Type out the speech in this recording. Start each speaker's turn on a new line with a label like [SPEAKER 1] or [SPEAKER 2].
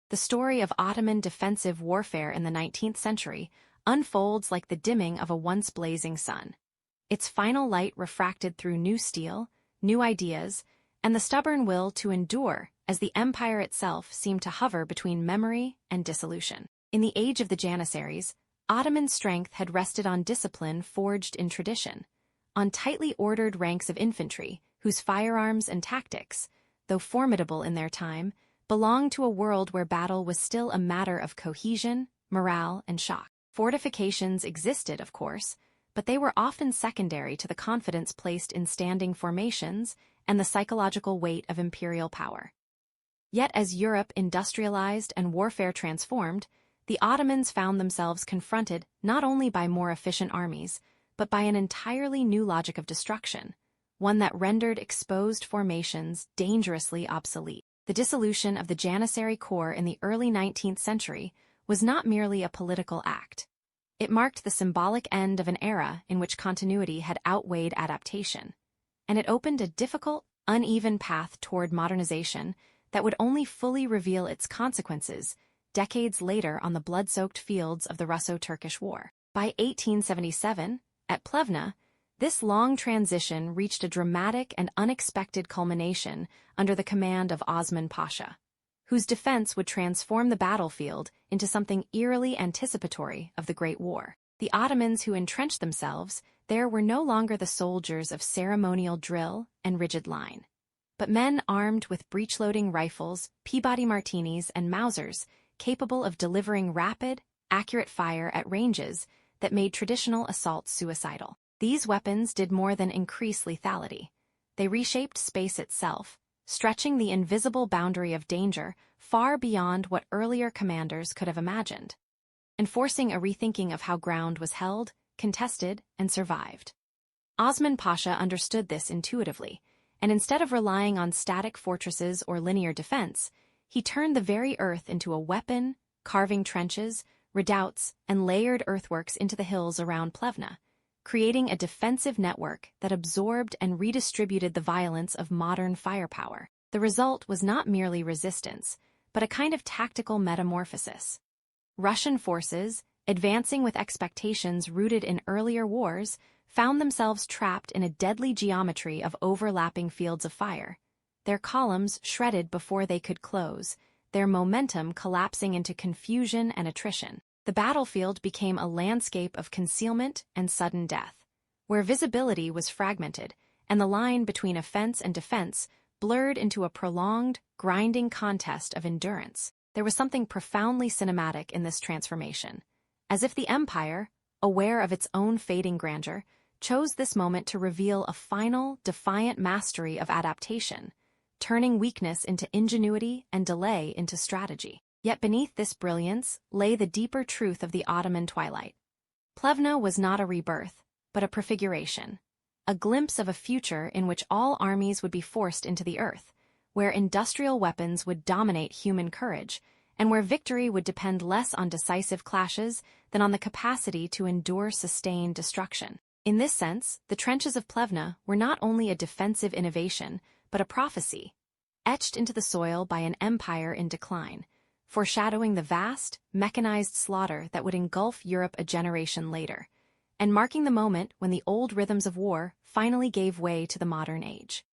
[SPEAKER 1] the story of Ottoman defensive warfare in the 19th century unfolds like the dimming of a once blazing sun. Its final light refracted through new steel, new ideas, and the stubborn will to endure as the empire itself seemed to hover between memory and dissolution. In the age of the Janissaries, Ottoman strength had rested on discipline forged in tradition, on tightly ordered ranks of infantry whose firearms and tactics, though formidable in their time, belonged to a world where battle was still a matter of cohesion, morale, and shock. Fortifications existed, of course, but they were often secondary to the confidence placed in standing formations and the psychological weight of imperial power. Yet as Europe industrialized and warfare transformed, the Ottomans found themselves confronted not only by more efficient armies, but by an entirely new logic of destruction, one that rendered exposed formations dangerously obsolete. The dissolution of the Janissary Corps in the early 19th century was not merely a political act. It marked the symbolic end of an era in which continuity had outweighed adaptation, and it opened a difficult, uneven path toward modernization that would only fully reveal its consequences decades later on the blood-soaked fields of the Russo-Turkish War. By 1877, at Plevna, this long transition reached a dramatic and unexpected culmination under the command of Osman Pasha, whose defense would transform the battlefield into something eerily anticipatory of the Great War. The Ottomans who entrenched themselves there were no longer the soldiers of ceremonial drill and rigid line, but men armed with breech-loading rifles, Peabody-Martinis, and Mausers, capable of delivering rapid, accurate fire at ranges that made traditional assaults suicidal. These weapons did more than increase lethality. They reshaped space itself, stretching the invisible boundary of danger far beyond what earlier commanders could have imagined, and forcing a rethinking of how ground was held, contested, and survived. Osman Pasha understood this intuitively, and instead of relying on static fortresses or linear defense, he turned the very earth into a weapon, carving trenches, redoubts, and layered earthworks into the hills around Plevna, creating a defensive network that absorbed and redistributed the violence of modern firepower. The result was not merely resistance, but a kind of tactical metamorphosis. Russian forces, advancing with expectations rooted in earlier wars, found themselves trapped in a deadly geometry of overlapping fields of fire, their columns shredded before they could close, their momentum collapsing into confusion and attrition. The battlefield became a landscape of concealment and sudden death, where visibility was fragmented and the line between offense and defense blurred into a prolonged, grinding contest of endurance. There was something profoundly cinematic in this transformation, as if the empire, aware of its own fading grandeur, chose this moment to reveal a final, defiant mastery of adaptation, turning weakness into ingenuity and delay into strategy. Yet beneath this brilliance lay the deeper truth of the Ottoman twilight. Plevna was not a rebirth, but a prefiguration, a glimpse of a future in which all armies would be forced into the earth, where industrial weapons would dominate human courage, and where victory would depend less on decisive clashes than on the capacity to endure sustained destruction. In this sense, the trenches of Plevna were not only a defensive innovation, but a prophecy, etched into the soil by an empire in decline, foreshadowing the vast, mechanized slaughter that would engulf Europe a generation later, and marking the moment when the old rhythms of war finally gave way to the modern age.